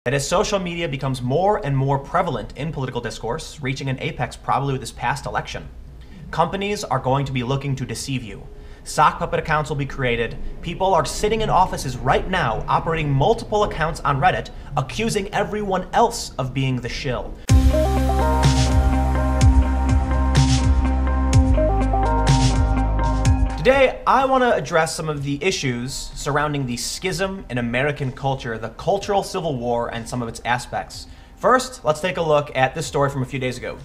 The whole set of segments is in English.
that as social media becomes more and more prevalent in political discourse, reaching an apex probably with this past election, companies are going to be looking to deceive you. Sock puppet accounts will be created. People are sitting in offices right now operating multiple accounts on Reddit, accusing everyone else of being the shill. Today, I want to address some of the issues surrounding the schism in American culture, the cultural civil war, and some of its aspects. First, let's take a look at this story from a few days ago.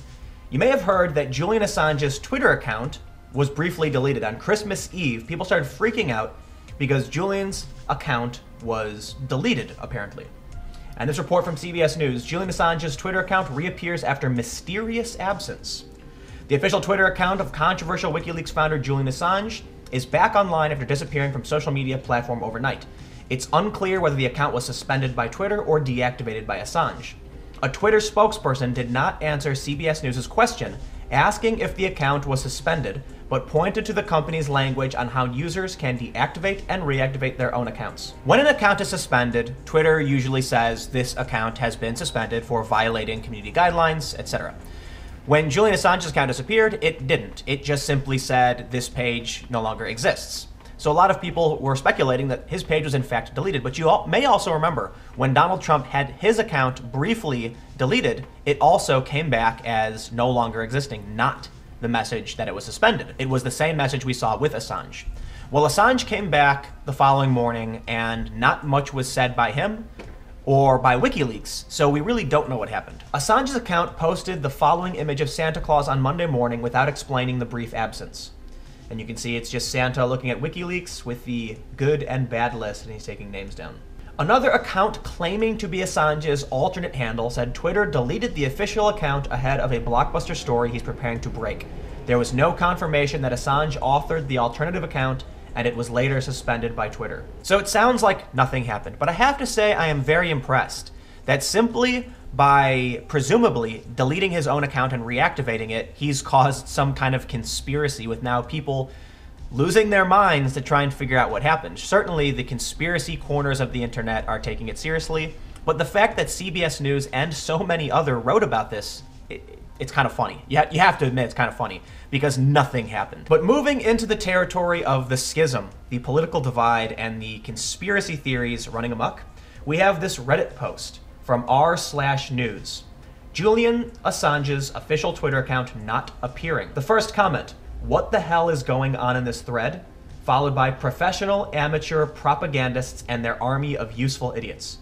You may have heard that Julian Assange's Twitter account was briefly deleted. On Christmas Eve, people started freaking out because Julian's account was deleted, apparently. And this report from CBS News, Julian Assange's Twitter account reappears after mysterious absence. The official Twitter account of controversial WikiLeaks founder Julian Assange is back online after disappearing from social media platform overnight. It's unclear whether the account was suspended by Twitter or deactivated by Assange. A Twitter spokesperson did not answer CBS News' question asking if the account was suspended, but pointed to the company's language on how users can deactivate and reactivate their own accounts. When an account is suspended, Twitter usually says this account has been suspended for violating community guidelines, etc. When Julian Assange's account disappeared, it didn't. It just simply said this page no longer exists. So a lot of people were speculating that his page was in fact deleted, but you may also remember when Donald Trump had his account briefly deleted, it also came back as no longer existing, not the message that it was suspended. It was the same message we saw with Assange. Well, Assange came back the following morning and not much was said by him or by WikiLeaks, so we really don't know what happened. Assange's account posted the following image of Santa Claus on Monday morning without explaining the brief absence. And you can see it's just Santa looking at WikiLeaks with the good and bad list, and he's taking names down. Another account claiming to be Assange's alternate handle said Twitter deleted the official account ahead of a blockbuster story he's preparing to break. There was no confirmation that Assange authored the alternative account, and it was later suspended by Twitter. So it sounds like nothing happened, but I have to say I am very impressed that simply by presumably deleting his own account and reactivating it, he's caused some kind of conspiracy with now people losing their minds to try and figure out what happened. Certainly the conspiracy corners of the internet are taking it seriously, but the fact that CBS News and so many other wrote about this, it's kind of funny. You have to admit it's kind of funny because nothing happened. But moving into the territory of the schism, the political divide, and the conspiracy theories running amok, we have this Reddit post from r/news. Julian Assange's official Twitter account not appearing. The first comment, what the hell is going on in this thread? Followed by professional amateur propagandists and their army of useful idiots.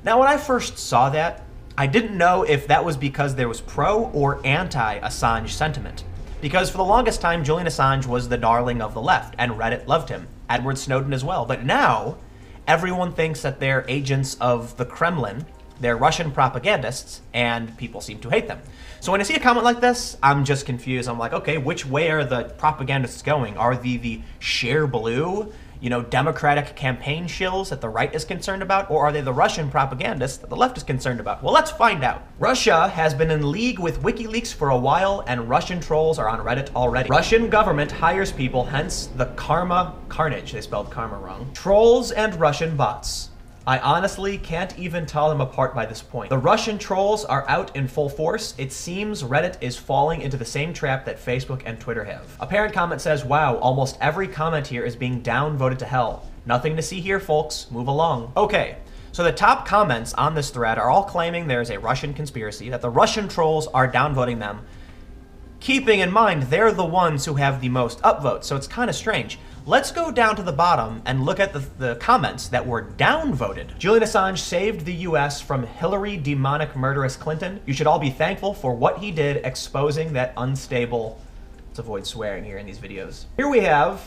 Now when I first saw that, I didn't know if that was because there was pro or anti-Assange sentiment. Because for the longest time, Julian Assange was the darling of the left, and Reddit loved him. Edward Snowden as well. But now, everyone thinks that they're agents of the Kremlin, they're Russian propagandists, and people seem to hate them. So when I see a comment like this, I'm just confused. I'm like, okay, which way are the propagandists going? Are the share blue, Democratic campaign shills that the right is concerned about, or are they the Russian propagandists that the left is concerned about? Well, let's find out. Russia has been in league with WikiLeaks for a while, and Russian trolls are on Reddit already. Russian government hires people, hence the karma carnage. They spelled karma wrong. Trolls and Russian bots. I honestly can't even tell them apart by this point. The Russian trolls are out in full force. It seems Reddit is falling into the same trap that Facebook and Twitter have. A parent comment says, wow, almost every comment here is being downvoted to hell. Nothing to see here, folks. Move along. Okay, so the top comments on this thread are all claiming there's a Russian conspiracy, that the Russian trolls are downvoting them, keeping in mind they're the ones who have the most upvotes, so it's kind of strange. Let's go down to the bottom and look at the comments that were downvoted. Julian Assange saved the US from Hillary demonic murderous Clinton. You should all be thankful for what he did exposing that unstable... Let's avoid swearing here in these videos. Here we have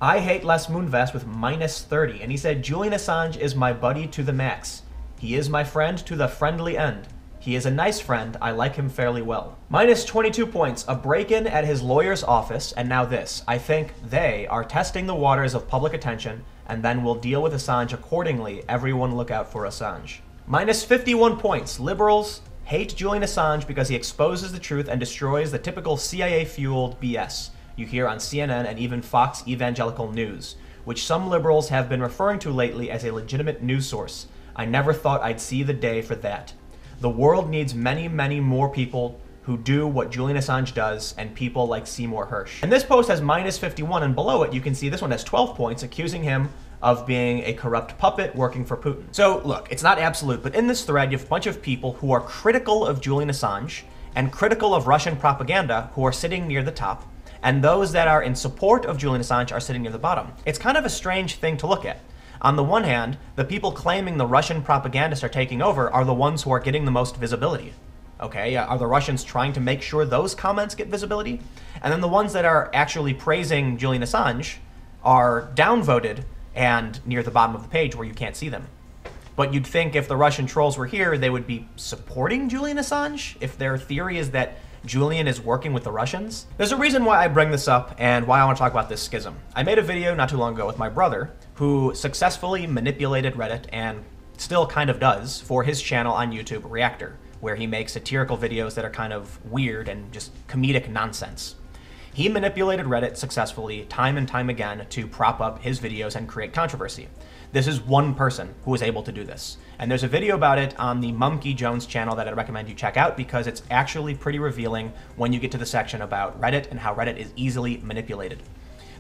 I hate Les Moonves with -30, and he said, Julian Assange is my buddy to the max. He is my friend to the friendly end. He is a nice friend. I like him fairly well. -22 points, a break-in at his lawyer's office, and now this. I think they are testing the waters of public attention, and then we'll deal with Assange accordingly. Everyone look out for Assange. -51 points, liberals hate Julian Assange because he exposes the truth and destroys the typical CIA-fueled BS you hear on CNN and even Fox Evangelical News, which some liberals have been referring to lately as a legitimate news source. I never thought I'd see the day for that. The world needs many, many more people who do what Julian Assange does, and people like Seymour Hersh. And this post has -51, and below it you can see this one has 12 points, accusing him of being a corrupt puppet working for Putin. So look, it's not absolute, but in this thread you have a bunch of people who are critical of Julian Assange and critical of Russian propaganda who are sitting near the top, and those that are in support of Julian Assange are sitting near the bottom. It's kind of a strange thing to look at. On the one hand, the people claiming the Russian propagandists are taking over are the ones who are getting the most visibility. Okay, are the Russians trying to make sure those comments get visibility? And then the ones that are actually praising Julian Assange are downvoted and near the bottom of the page where you can't see them. But you'd think if the Russian trolls were here, they would be supporting Julian Assange if their theory is that Julian is working with the Russians. There's a reason why I bring this up and why I want to talk about this schism. I made a video not too long ago with my brother who successfully manipulated Reddit and still kind of does for his channel on YouTube, Reactor, where he makes satirical videos that are kind of weird and just comedic nonsense. He manipulated Reddit successfully time and time again to prop up his videos and create controversy. This is one person who was able to do this. And there's a video about it on the Mumkey Jones channel that I'd recommend you check out because it's actually pretty revealing when you get to the section about Reddit and how Reddit is easily manipulated.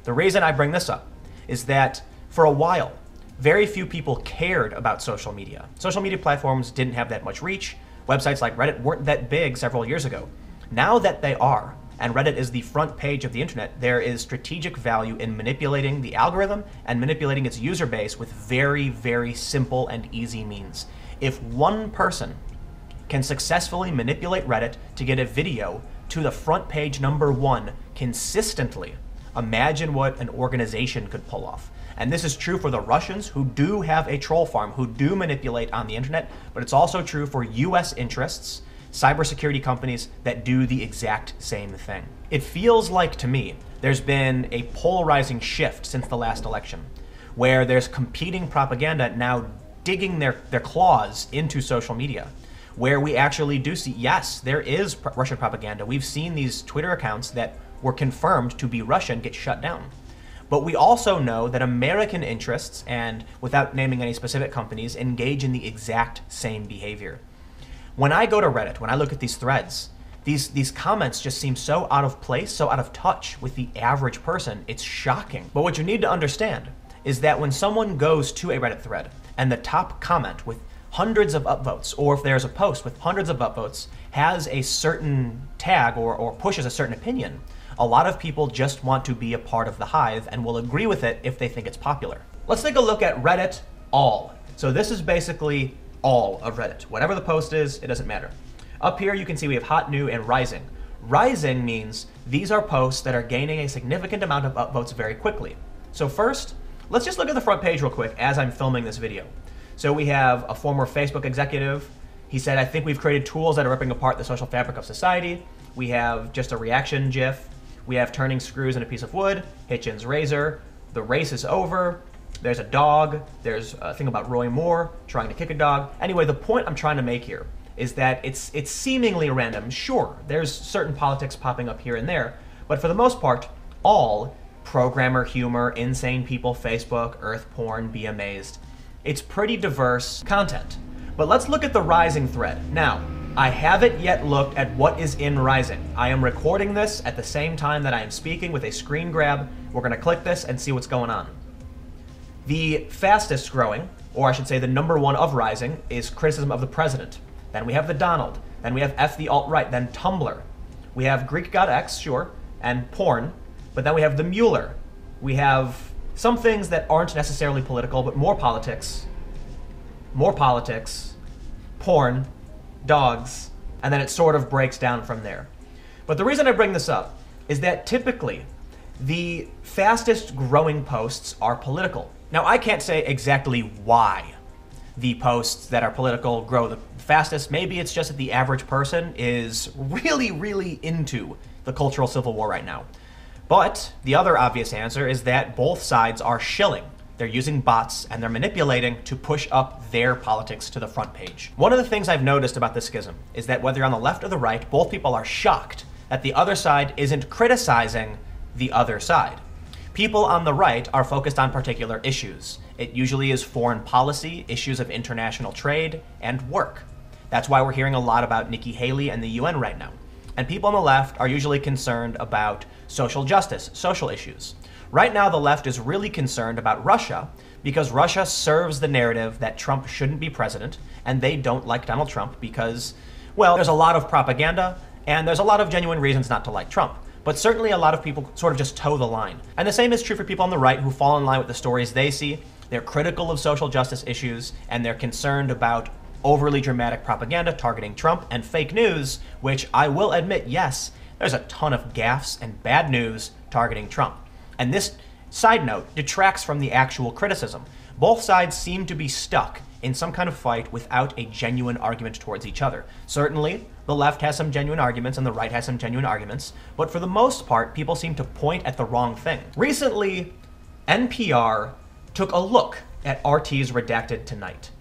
The reason I bring this up is that for a while, very few people cared about social media. Social media platforms didn't have that much reach. Websites like Reddit weren't that big several years ago. Now that they are, and Reddit is the front page of the internet, there is strategic value in manipulating the algorithm and manipulating its user base with very, very simple and easy means. If one person can successfully manipulate Reddit to get a video to the front page #1 consistently, imagine what an organization could pull off. And this is true for the Russians, who do have a troll farm, who do manipulate on the internet, but it's also true for US interests, cybersecurity companies that do the exact same thing. It feels like, to me, there's been a polarizing shift since the last election, where there's competing propaganda now digging their claws into social media, where we actually do see, yes, there is Russian propaganda. We've seen these Twitter accounts that were confirmed to be Russian get shut down. But we also know that American interests, and without naming any specific companies, engage in the exact same behavior. When I go to Reddit, when I look at these threads, these comments just seem so out of place, so out of touch with the average person, it's shocking. But what you need to understand is that when someone goes to a Reddit thread and the top comment with hundreds of upvotes, or if there's a post with hundreds of upvotes, has a certain tag or pushes a certain opinion, a lot of people just want to be a part of the hive and will agree with it if they think it's popular. Let's take a look at Reddit all. So this is basically all of Reddit. Whatever the post is, it doesn't matter. Up here you can see we have hot, new, and rising. Rising means these are posts that are gaining a significant amount of upvotes very quickly. So first, let's just look at the front page real quick as I'm filming this video. So we have a former Facebook executive. He said, "I think we've created tools that are ripping apart the social fabric of society." We have just a reaction GIF. We have turning screws in a piece of wood, Hitchens' razor, the race is over, there's a dog, there's a thing about Roy Moore trying to kick a dog. Anyway, the point I'm trying to make here is that it's seemingly random. Sure, there's certain politics popping up here and there, but for the most part, all programmer humor, insane people, Facebook, earth porn, be amazed. It's pretty diverse content. But let's look at the rising thread. Now, I haven't yet looked at what is in Rising. I am recording this at the same time that I am speaking with a screen grab. We're gonna click this and see what's going on. The fastest growing, or I should say the #1 of Rising, is criticism of the president. Then we have the Donald. Then we have F the alt-right, then Tumblr. We have Greek God X, sure, and porn. But then we have the Mueller. We have some things that aren't necessarily political, but more politics, porn, dogs, and then it sort of breaks down from there. But the reason I bring this up is that typically the fastest growing posts are political. Now, I can't say exactly why the posts that are political grow the fastest. Maybe it's just that the average person is really, really into the cultural civil war right now. But the other obvious answer is that both sides are shilling. They're using bots and they're manipulating to push up their politics to the front page. One of the things I've noticed about this schism is that whether you're on the left or the right, both people are shocked that the other side isn't criticizing the other side. People on the right are focused on particular issues. It usually is foreign policy, issues of international trade, and work. That's why we're hearing a lot about Nikki Haley and the UN right now. And people on the left are usually concerned about social justice, social issues. Right now, the left is really concerned about Russia because Russia serves the narrative that Trump shouldn't be president, and they don't like Donald Trump because, well, there's a lot of propaganda, and there's a lot of genuine reasons not to like Trump. But certainly a lot of people sort of just toe the line. And the same is true for people on the right who fall in line with the stories they see. They're critical of social justice issues, and they're concerned about overly dramatic propaganda targeting Trump and fake news, which I will admit, yes, there's a ton of gaffes and bad news targeting Trump. And this, side note, detracts from the actual criticism. Both sides seem to be stuck in some kind of fight without a genuine argument towards each other. Certainly, the left has some genuine arguments and the right has some genuine arguments, but for the most part, people seem to point at the wrong thing. Recently, NPR took a look at RT's Redacted Tonight.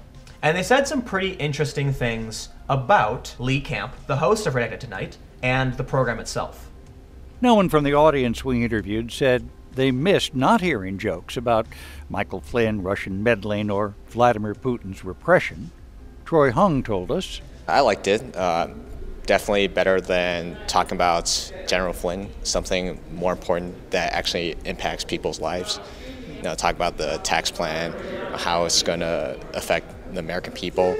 And they said some pretty interesting things about Lee Camp, the host of Redacted Tonight, and the program itself. No one from the audience we interviewed said they missed not hearing jokes about Michael Flynn, Russian meddling, or Vladimir Putin's repression. Troy Hung told us, I liked it. Definitely better than talking about General Flynn, something more important that actually impacts people's lives. You know, talk about the tax plan, how it's going to affect the American people,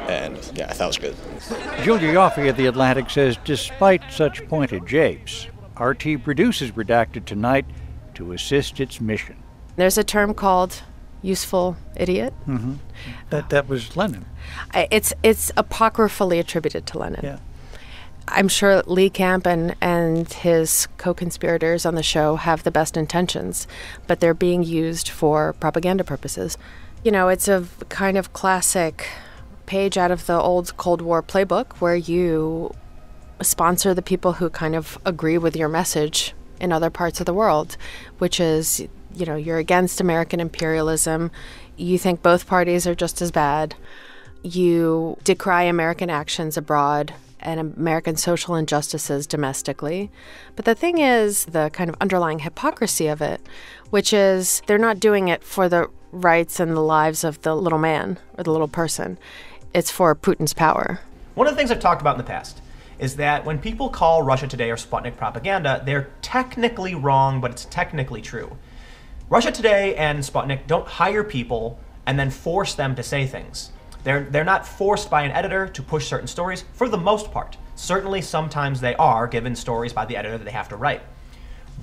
and yeah, I thought it was good. Julia Yoffe of The Atlantic says despite such pointed japes, RT produces Redacted Tonight to assist its mission. There's a term called useful idiot. Mm-hmm. That was Lenin. It's apocryphally attributed to Lenin. Yeah. I'm sure Lee Camp and his co-conspirators on the show have the best intentions, but they're being used for propaganda purposes. You know, it's a kind of classic page out of the old Cold War playbook where you sponsor the people who kind of agree with your message in other parts of the world, which is, you know, you're against American imperialism, you think both parties are just as bad, you decry American actions abroad and American social injustices domestically. But the thing is, the kind of underlying hypocrisy of it, which is they're not doing it for the rights and the lives of the little man or the little person. It's for Putin's power. One of the things I've talked about in the past is that when people call Russia Today or Sputnik propaganda, they're technically wrong, but it's technically true. Russia Today and Sputnik don't hire people and then force them to say things. They're not forced by an editor to push certain stories, for the most part. Certainly sometimes they are given stories by the editor that they have to write.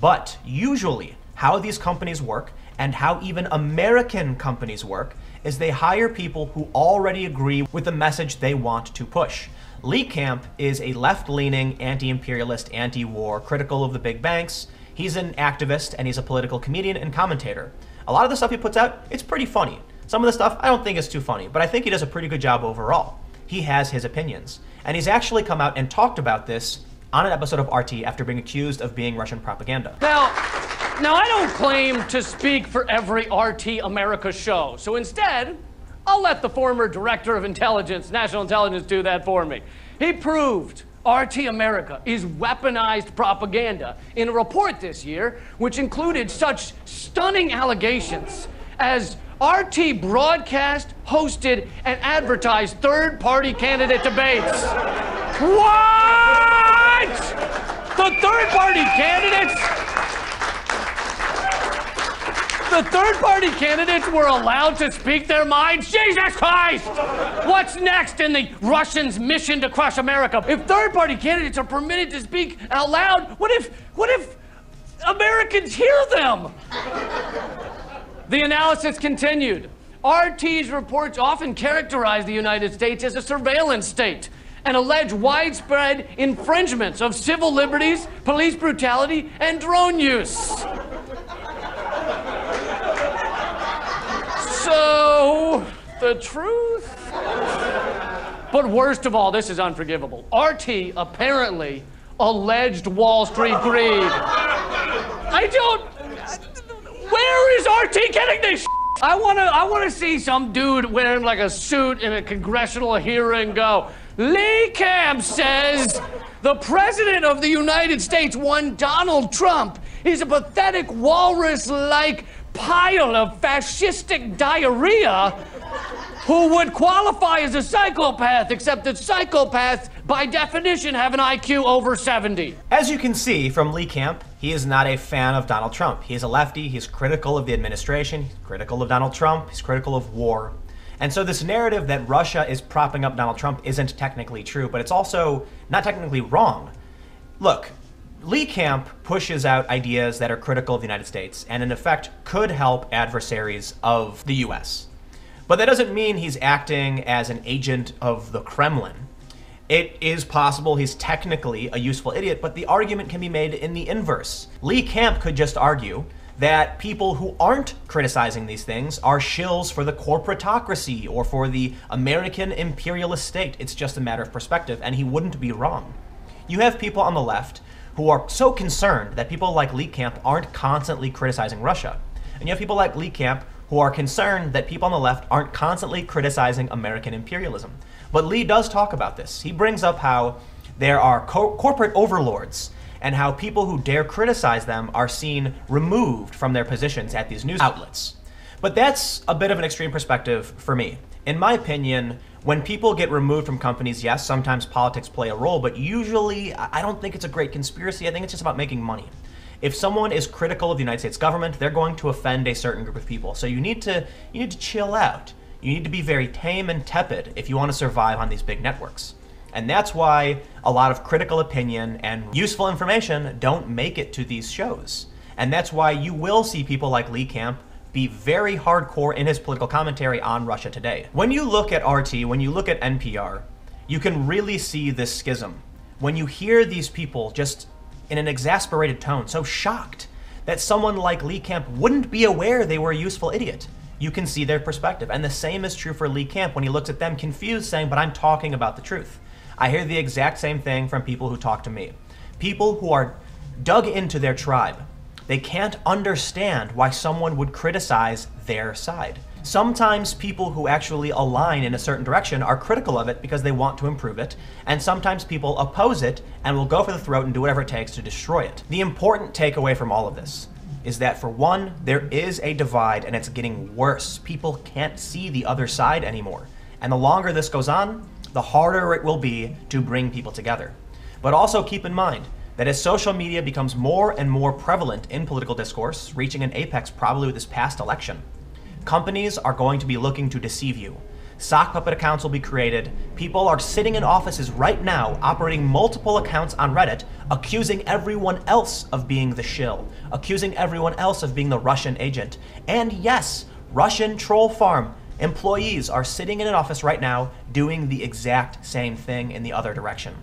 But usually how these companies work, and how even American companies work, is they hire people who already agree with the message they want to push. Lee Camp is a left-leaning, anti-imperialist, anti-war, critical of the big banks. He's an activist, and he's a political comedian and commentator. A lot of the stuff he puts out, it's pretty funny. Some of the stuff I don't think is too funny, but I think he does a pretty good job overall. He has his opinions. And he's actually come out and talked about this on an episode of RT after being accused of being Russian propaganda. Now I don't claim to speak for every RT America show, so instead, I'll let the former director of intelligence, national intelligence, do that for me. He proved RT America is weaponized propaganda in a report this year, which included such stunning allegations as RT broadcast, hosted, and advertised third-party candidate debates. What? The third-party candidates? The third-party candidates were allowed to speak their minds? Jesus Christ! What's next in the Russians' mission to crush America? If third-party candidates are permitted to speak out loud, what if Americans hear them? The analysis continued. RT's reports often characterize the United States as a surveillance state and allege widespread infringements of civil liberties, police brutality, and drone use. So, the truth? But worst of all, this is unforgivable. RT apparently alleged Wall Street greed. Where is RT getting this shit? I wanna see some dude wearing like a suit in a congressional hearing go, Lee Camp says the president of the United States, one Donald Trump, is a pathetic walrus-like pile of fascistic diarrhea who would qualify as a psychopath, except that psychopaths, by definition, have an IQ over 70. As you can see from Lee Camp, he is not a fan of Donald Trump. He is a lefty, he's critical of the administration, he's critical of Donald Trump, he's critical of war. And so this narrative that Russia is propping up Donald Trump isn't technically true, but it's also not technically wrong. Look, Lee Camp pushes out ideas that are critical of the United States and in effect could help adversaries of the US. But that doesn't mean he's acting as an agent of the Kremlin. It is possible he's technically a useful idiot, but the argument can be made in the inverse. Lee Camp could just argue that people who aren't criticizing these things are shills for the corporatocracy or for the American imperialist state. It's just a matter of perspective, and he wouldn't be wrong. You have people on the left who are so concerned that people like Lee Camp aren't constantly criticizing Russia. And you have people like Lee Camp who are concerned that people on the left aren't constantly criticizing American imperialism. But Lee does talk about this. He brings up how there are corporate overlords and how people who dare criticize them are seen removed from their positions at these news outlets. But that's a bit of an extreme perspective for me. In my opinion, when people get removed from companies, yes, sometimes politics play a role, but usually I don't think it's a great conspiracy. I think it's just about making money. If someone is critical of the United States government, they're going to offend a certain group of people. So you need to chill out. You need to be very tame and tepid if you want to survive on these big networks. And that's why a lot of critical opinion and useful information don't make it to these shows. And that's why you will see people like Lee Camp be very hardcore in his political commentary on Russia Today. When you look at RT, when you look at NPR, you can really see this schism. When you hear these people just in an exasperated tone, so shocked that someone like Lee Camp wouldn't be aware they were a useful idiot, you can see their perspective. And the same is true for Lee Camp when he looks at them confused saying, but I'm talking about the truth. I hear the exact same thing from people who talk to me. People who are dug into their tribe. They can't understand why someone would criticize their side. Sometimes people who actually align in a certain direction are critical of it because they want to improve it, and sometimes people oppose it and will go for the throat and do whatever it takes to destroy it. The important takeaway from all of this is that, for one, there is a divide and it's getting worse. People can't see the other side anymore. And the longer this goes on, the harder it will be to bring people together. But also keep in mind that as social media becomes more and more prevalent in political discourse, reaching an apex probably with this past election, companies are going to be looking to deceive you. Sock puppet accounts will be created. People are sitting in offices right now operating multiple accounts on Reddit, accusing everyone else of being the shill, accusing everyone else of being the Russian agent. And yes, Russian troll farm employees are sitting in an office right now doing the exact same thing in the other direction.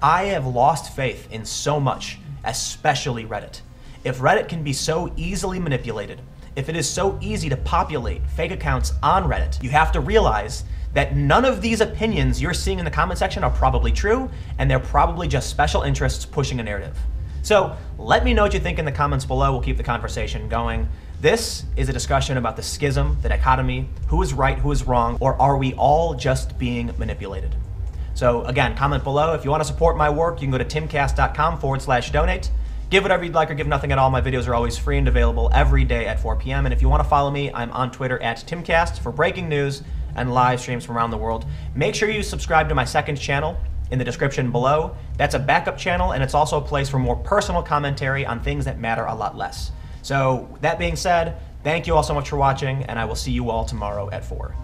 I have lost faith in so much, especially Reddit. If Reddit can be so easily manipulated, if it is so easy to populate fake accounts on Reddit, you have to realize that none of these opinions you're seeing in the comment section are probably true, and they're probably just special interests pushing a narrative. So let me know what you think in the comments below. We'll keep the conversation going. This is a discussion about the schism, the dichotomy, who is right, who is wrong, or are we all just being manipulated? So again, comment below. If you want to support my work, you can go to timcast.com/donate. Give whatever you'd like or give nothing at all. My videos are always free and available every day at 4 p.m. And if you want to follow me, I'm on Twitter @timcast for breaking news and live streams from around the world. Make sure you subscribe to my second channel in the description below. That's a backup channel, and it's also a place for more personal commentary on things that matter a lot less. So that being said, thank you all so much for watching, and I will see you all tomorrow at 4.